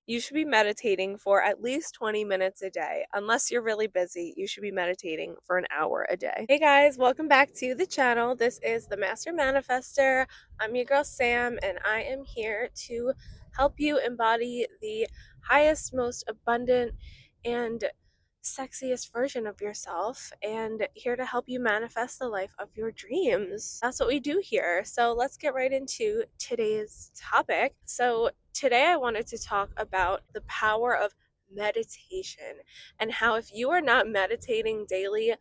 You should be meditating for at least 20 minutes a day. Unless you're really busy, you should be meditating for an hour a day. Hey guys, welcome back to the channel. This is the Master Manifester. I'm your girl Sam, and I am here to help you embody the highest, most abundant, and sexiest version of yourself, and here to help you manifest the life of your dreams. That's what we do here. So let's get right into today's topic. So today I wanted to talk about the power of meditation and how if you are not meditating daily,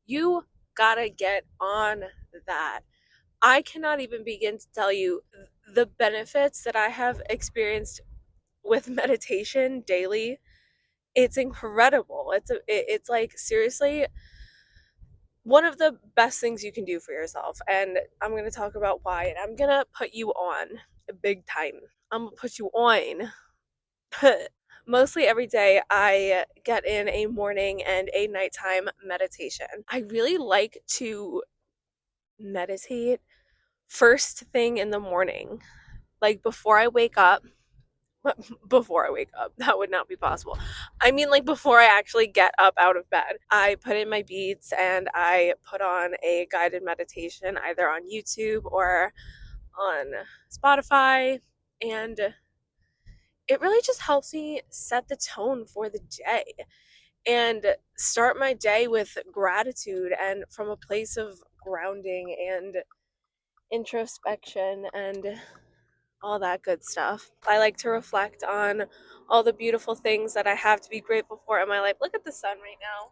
you gotta get on that. I cannot even begin to tell you the benefits that I have experienced with meditation daily. It's incredible. It's like seriously one of the best things you can do for yourself. And I'm going to talk about why, and I'm going to put you on big time. I'm going to put you on. Mostly every day I get in a morning and a nighttime meditation. I really like to meditate first thing in the morning, like before I wake up. Before I wake up, that would not be possible. I mean, like before I actually get up out of bed, I put in my beats and I put on a guided meditation either on YouTube or on Spotify, and it really just helps me set the tone for the day and start my day with gratitude and from a place of grounding and introspection and all that good stuff. I like to reflect on all the beautiful things that I have to be grateful for in my life. Look at the sun right now.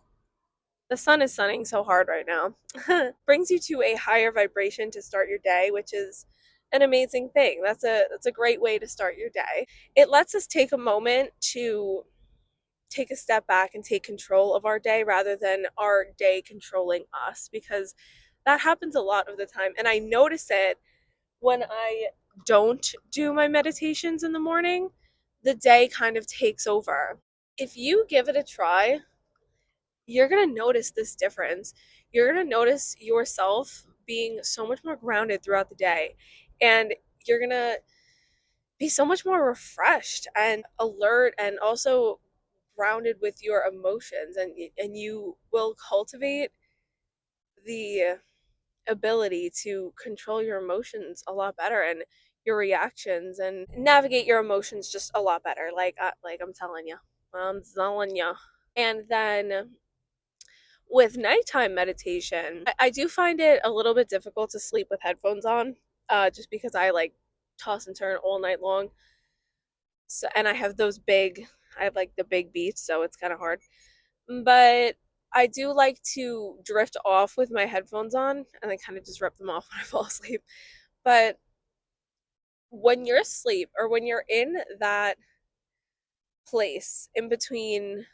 The sun is sunning so hard right now. Brings you to a higher vibration to start your day, which is an amazing thing. That's a great way to start your day. It lets us take a moment to take a step back and take control of our day rather than our day controlling us, because that happens a lot of the time, and I notice it when I don't do my meditations in the morning. The day kind of takes over. If you give it a try, you're going to notice this difference. You're going to notice yourself being so much more grounded throughout the day, and you're going to be so much more refreshed and alert and also grounded with your emotions, and you will cultivate the ability to control your emotions a lot better and your reactions and navigate your emotions just a lot better, like I'm telling you. And then with nighttime meditation, I do find it a little bit difficult to sleep with headphones on, just because I like toss and turn all night long. So, and I have like the big beats, so it's kind of hard. But I do like to drift off with my headphones on and then kind of just rip them off when I fall asleep. But when you're asleep or when you're in that place in between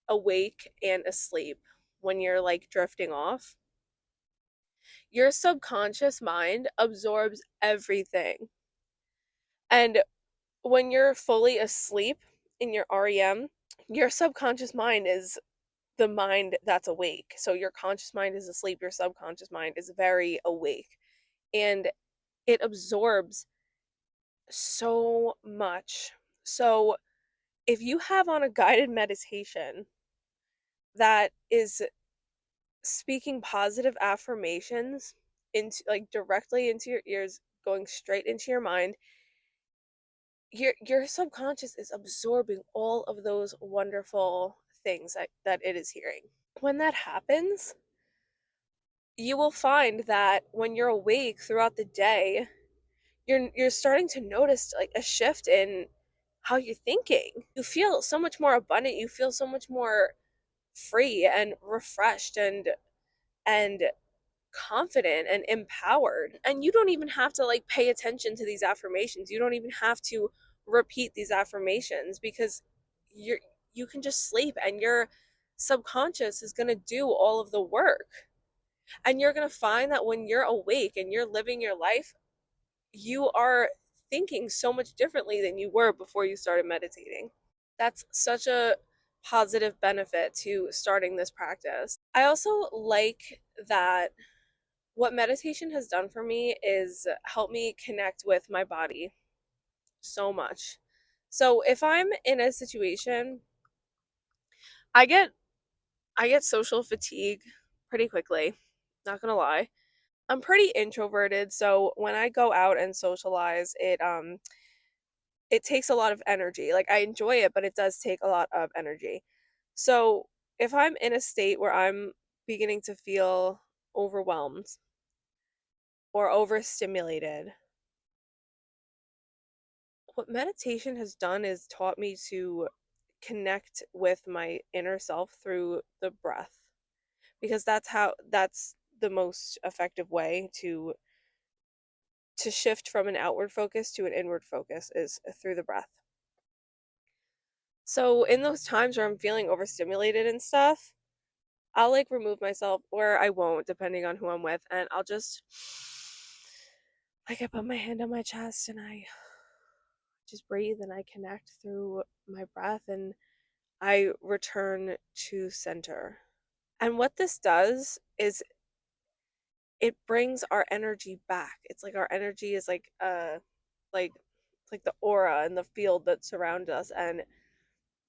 awake and asleep, when you're like drifting off, your subconscious mind absorbs everything. And when you're fully asleep in your REM, your subconscious mind is the mind that's awake. So your conscious mind is asleep, your subconscious mind is very awake. And it absorbs so much. So if you have on a guided meditation that is speaking positive affirmations into like directly into your ears, going straight into your mind, your subconscious is absorbing all of those wonderful things that it is hearing. When that happens, you will find that when you're awake throughout the day, you're starting to notice like a shift in how you're thinking. You feel so much more abundant, you feel so much more free and refreshed and confident and empowered. And you don't even have to like pay attention to these affirmations. You don't even have to repeat these affirmations, because you can just sleep and your subconscious is going to do all of the work. And you're going to find that when you're awake and you're living your life, you are thinking so much differently than you were before you started meditating. That's such a positive benefit to starting this practice. I also like that what meditation has done for me is help me connect with my body so much. So if I'm in a situation, I get I get social fatigue pretty quickly. Not gonna lie. I'm pretty introverted, so when I go out and socialize, it takes a lot of energy. Like I enjoy it, but it does take a lot of energy. So if I'm in a state where I'm beginning to feel overwhelmed or overstimulated, what meditation has done is taught me to connect with my inner self through the breath, because that's the most effective way to shift from an outward focus to an inward focus is through the breath. So in those times where I'm feeling overstimulated and stuff, I'll like remove myself, or I won't depending on who I'm with, and I'll just like I put my hand on my chest and I just breathe and I connect through my breath and I return to center. And what this does is it brings our energy back. It's like our energy is like like the aura and the field that surrounds us, and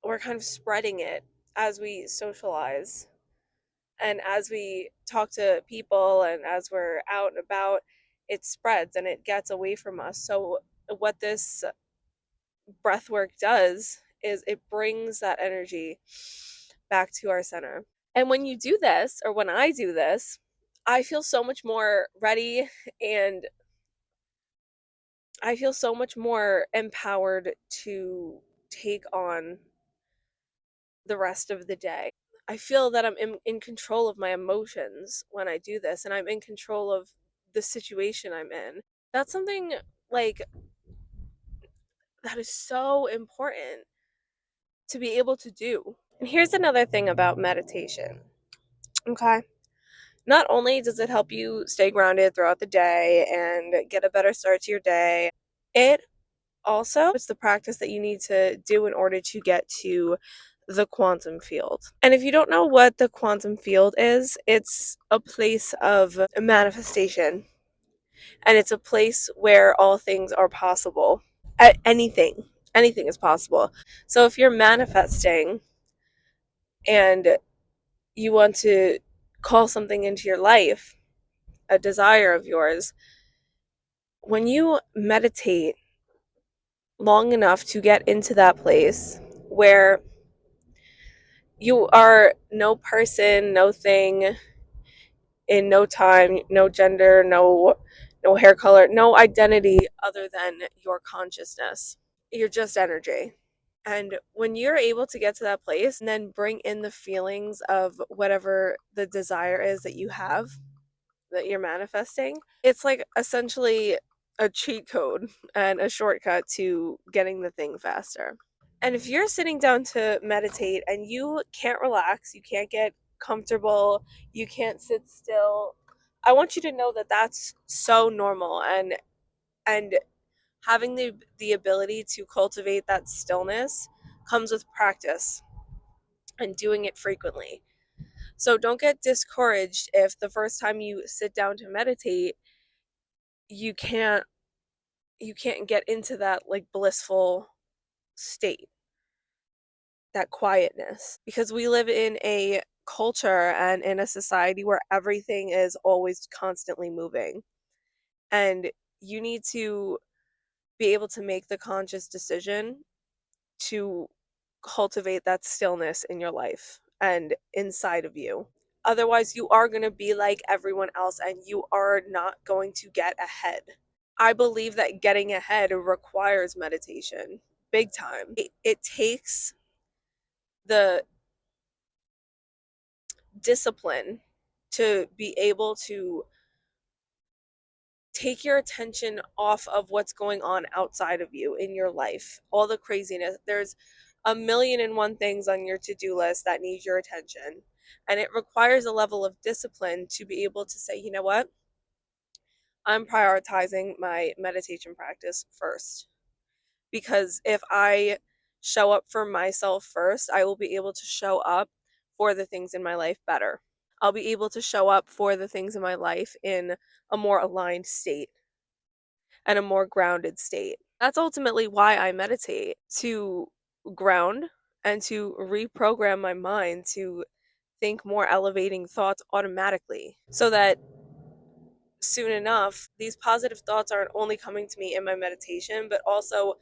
we're kind of spreading it as we socialize and as we talk to people and as we're out and about. It spreads and it gets away from us. So what this breath work does is it brings that energy back to our center. And when you do this, or when I do this, I feel so much more ready, and I feel so much more empowered to take on the rest of the day. I feel that I'm in control of my emotions when I do this, and I'm in control of the situation I'm in. That's something like that is so important to be able to do. And here's another thing about meditation. Okay. Not only does it help you stay grounded throughout the day and get a better start to your day, it also it's the practice that you need to do in order to get to the quantum field. And if you don't know what the quantum field is, it's a place of manifestation, and it's a place where all things are possible. Anything is possible. So if you're manifesting and you want to call something into your life, a desire of yours, when you meditate long enough to get into that place where you are no person, no thing, in no time, no gender, no hair color, no identity other than your consciousness. You're just energy. And when you're able to get to that place and then bring in the feelings of whatever the desire is that you have, that you're manifesting, it's like essentially a cheat code and a shortcut to getting the thing faster. And if you're sitting down to meditate and you can't relax, you can't get comfortable, you can't sit still, I want you to know that that's so normal, and having the ability to cultivate that stillness comes with practice and doing it frequently. So don't get discouraged if the first time you sit down to meditate, you can't you can't get into that like blissful state, that quietness, because we live in a culture and in a society where everything is always constantly moving, and you need to be able to make the conscious decision to cultivate that stillness in your life and inside of you. Otherwise, you are going to be like everyone else and you are not going to get ahead. I believe that getting ahead requires meditation big time. It takes the discipline to be able to take your attention off of what's going on outside of you in your life, all the craziness. There's a million and one things on your to-do list that need your attention, and it requires a level of discipline to be able to say, you know what, I'm prioritizing my meditation practice first, because if I show up for myself first, I will be able to show up for the things in my life better. I'll be able to show up for the things in my life in a more aligned state and a more grounded state. That's ultimately why I meditate, to ground and to reprogram my mind to think more elevating thoughts automatically so that soon enough, these positive thoughts aren't only coming to me in my meditation, but also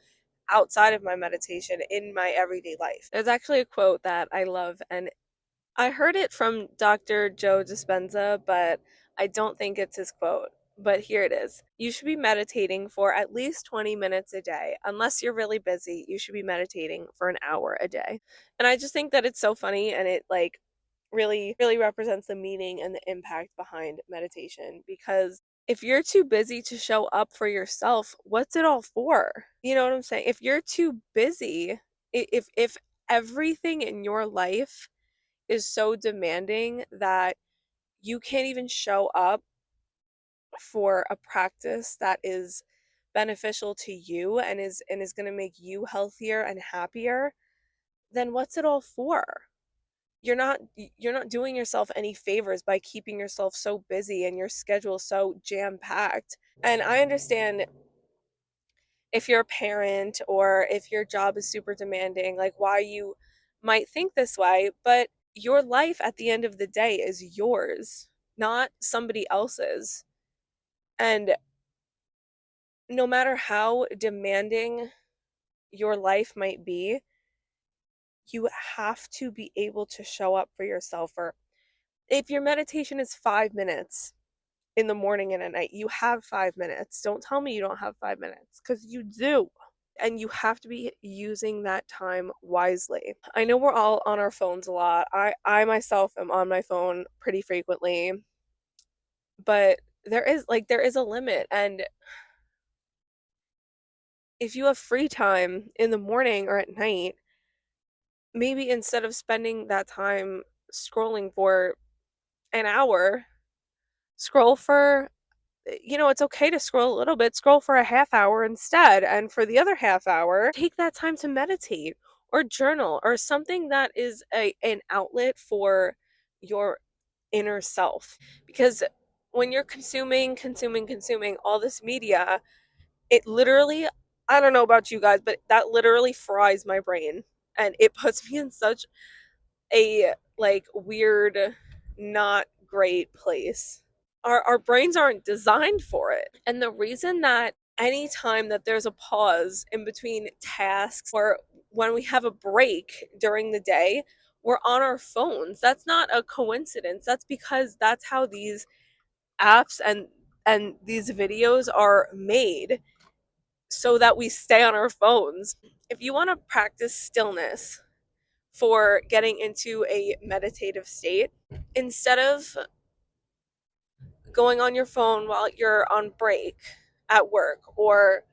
outside of my meditation in my everyday life. There's actually a quote that I love, and I heard it from Dr. Joe Dispenza, but I don't think it's his quote. But here it is. You should be meditating for at least 20 minutes a day. Unless you're really busy, you should be meditating for an hour a day. And I just think that it's so funny, and it like really represents the meaning and the impact behind meditation, because if you're too busy to show up for yourself, what's it all for? You know what I'm saying? If you're too busy, if everything in your life is so demanding that you can't even show up for a practice that is beneficial to you and is going to make you healthier and happier, then what's it all for? You're not doing yourself any favors by keeping yourself so busy and your schedule so jam packed. And I understand if you're a parent or if your job is super demanding, like why you might think this way, but your life at the end of the day is yours, not somebody else's. And no matter how demanding your life might be, you have to be able to show up for yourself. Or if your meditation is 5 minutes in the morning and at night, you have 5 minutes. Don't tell me you don't have 5 minutes, because you do. And you have to be using that time wisely. I know we're all on our phones a lot. I myself am on my phone pretty frequently, but there is a limit. And if you have free time in the morning or at night, maybe instead of spending that time scrolling for an hour, scroll for, it's okay to scroll a little bit, scroll for a half hour instead. And for the other half hour, take that time to meditate or journal or something that is an outlet for your inner self. Because when you're consuming all this media, it literally, I don't know about you guys, but that literally fries my brain. And it puts me in such a like weird, not great place. Our brains aren't designed for it. And the reason that anytime that there's a pause in between tasks or when we have a break during the day, we're on our phones. That's not a coincidence. That's because that's how these apps and these videos are made, so that we stay on our phones. If you want to practice stillness for getting into a meditative state, instead of going on your phone while you're on break at work, or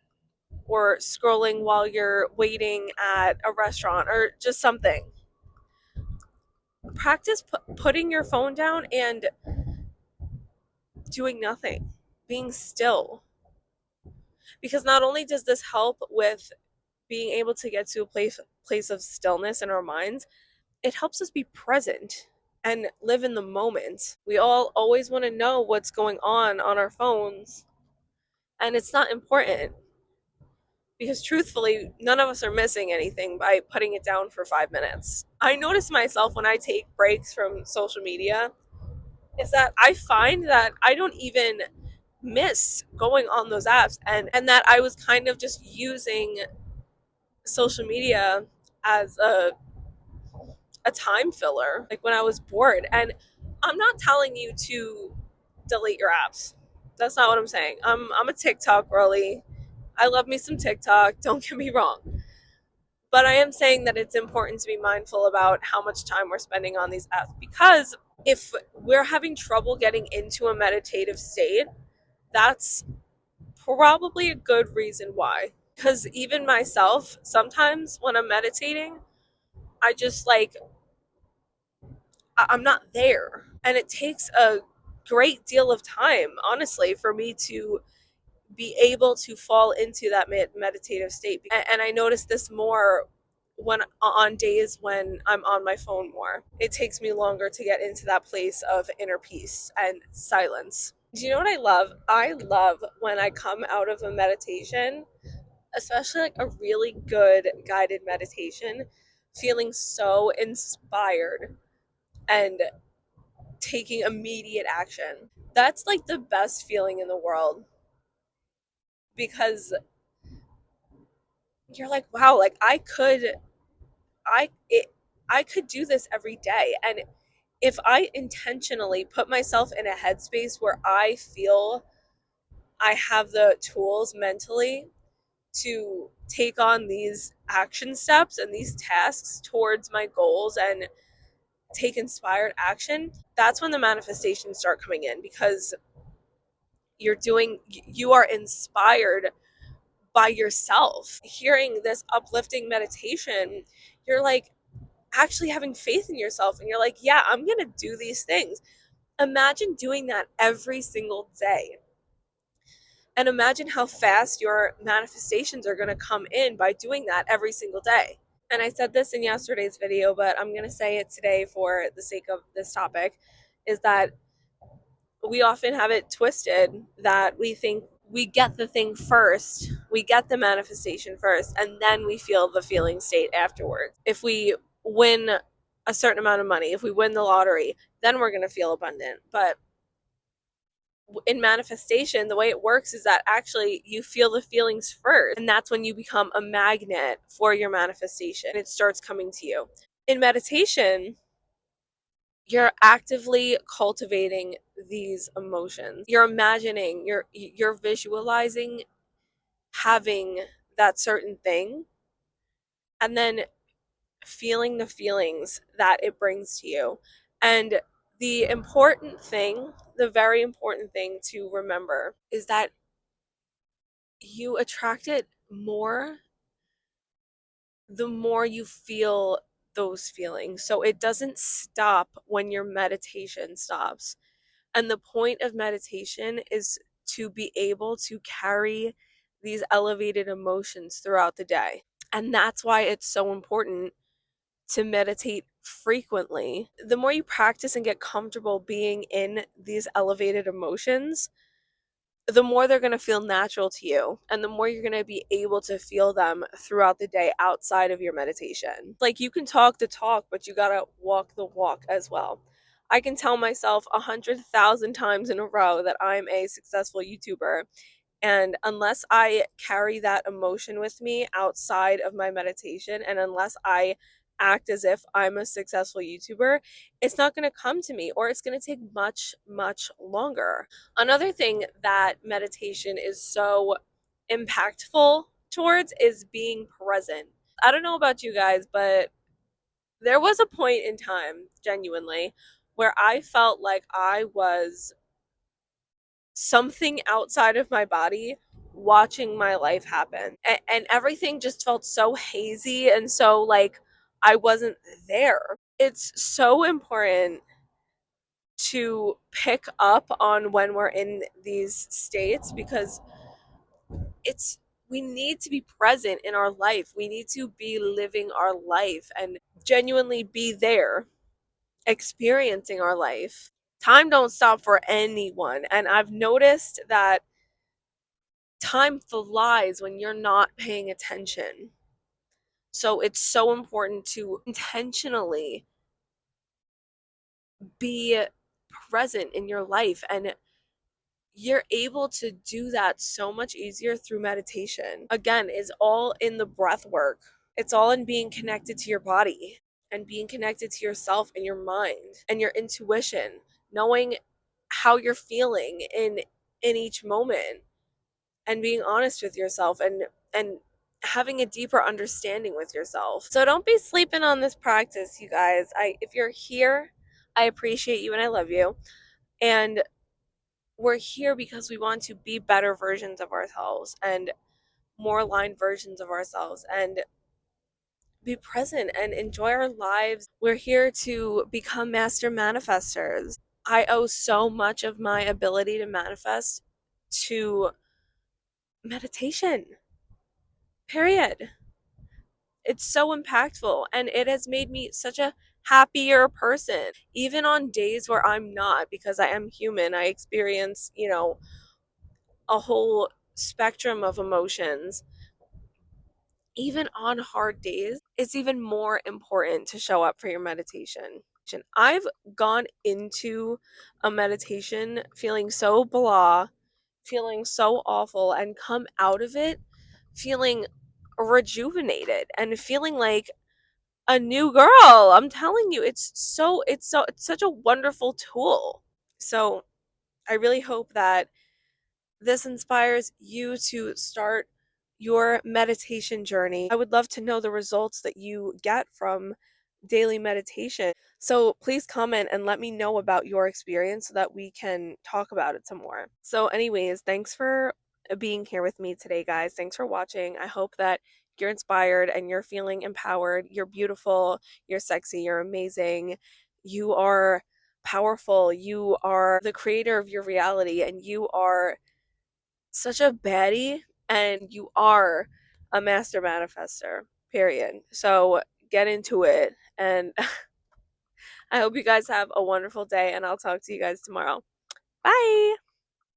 scrolling while you're waiting at a restaurant or just something, practice putting your phone down and doing nothing, being still. Because not only does this help with being able to get to a place of stillness in our minds, it helps us be present and live in the moment. We all always want to know what's going on our phones, and it's not important, because truthfully, none of us are missing anything by putting it down for 5 minutes. I notice myself when I take breaks from social media is that I find that I don't even miss going on those apps, and that I was kind of just using social media as a time filler, like when I was bored. And I'm not telling you to delete your apps. That's not what I'm saying. I'm a TikTok girly. I love me some TikTok, don't get me wrong. But I am saying that it's important to be mindful about how much time we're spending on these apps, because if we're having trouble getting into a meditative state, that's probably a good reason why. Because even myself, sometimes when I'm meditating, I just like, I'm not there. And it takes a great deal of time, honestly, for me to be able to fall into that meditative state. And I notice this more when on days when I'm on my phone more. It takes me longer to get into that place of inner peace and silence. Do you know what I love? I love when I come out of a meditation especially like a really good guided meditation, feeling so inspired and taking immediate action. That's like the best feeling in the world because you're like, wow, like I it I could do this every day. And if I intentionally put myself in a headspace where I feel I have the tools mentally to take on these action steps and these tasks towards my goals and take inspired action, that's when the manifestations start coming in because you are inspired by yourself. Hearing this uplifting meditation, you're like actually having faith in yourself and you're like, yeah, I'm going to do these things. Imagine doing that every single day. And imagine how fast your manifestations are going to come in by doing that every single day. And I said this in yesterday's video, but I'm going to say it today for the sake of this topic, is that we often have it twisted that we think we get the thing first, we get the manifestation first, and then we feel the feeling state afterwards. If we win a certain amount of money, if we win the lottery, then we're going to feel abundant. But in manifestation, the way it works is that actually you feel the feelings first, and that's when you become a magnet for your manifestation. It starts coming to you. In meditation, you're actively cultivating these emotions. You're imagining, you're visualizing having that certain thing and then feeling the feelings that it brings to you. And the important thing, the very important thing to remember is that you attract it more the more you feel those feelings. So it doesn't stop when your meditation stops. And the point of meditation is to be able to carry these elevated emotions throughout the day. And that's why it's so important to meditate frequently. The more you practice and get comfortable being in these elevated emotions, the more they're going to feel natural to you and the more you're going to be able to feel them throughout the day outside of your meditation. Like you can talk the talk, but you got to walk the walk as well. I can tell myself 100,000 times in a row that I'm a successful YouTuber, and unless I carry that emotion with me outside of my meditation, and unless I act as if I'm a successful YouTuber, it's not going to come to me, or it's going to take much, much longer. Another thing that meditation is so impactful towards is being present. I don't know about you guys, but there was a point in time, genuinely, where I felt like I was something outside of my body watching my life happen. And everything just felt so hazy and so like I wasn't there. It's so important to pick up on when we're in these states because it's we need to be present in our life. We need to be living our life and genuinely be there, experiencing our life. Time don't stop for anyone, and I've noticed that time flies when you're not paying attention. So it's so important to intentionally be present in your life, and you're able to do that so much easier through meditation. Again, is all in the breath work. It's all in being connected to your body and being connected to yourself and your mind and your intuition, knowing how you're feeling in each moment and being honest with yourself and having a deeper understanding with yourself. So don't be sleeping on this practice, you guys. If you're here, I appreciate you and I love you. And we're here because we want to be better versions of ourselves and more aligned versions of ourselves and be present and enjoy our lives. We're here to become master manifestors. I owe so much of my ability to manifest to meditation. Period. It's so impactful and it has made me such a happier person. Even on days where I'm not, because I am human, I experience, a whole spectrum of emotions. even on hard days, it's even more important to show up for your meditation. I've gone into a meditation feeling so blah, feeling so awful, and come out of it feeling rejuvenated and feeling like a new girl. I'm telling you, it's such a wonderful tool. So I really hope that this inspires you to start your meditation journey. I would love to know the results that you get from daily meditation. So please comment and let me know about your experience so that we can talk about it some more. So, anyways, thanks for being here with me today, guys. Thanks for watching. I hope that you're inspired and you're feeling empowered. You're beautiful, you're sexy, you're amazing. You are powerful. You are the creator of your reality, and you are such a baddie, and you are a master manifester, period. So get into it. And I hope you guys have a wonderful day, and I'll talk to you guys tomorrow. Bye.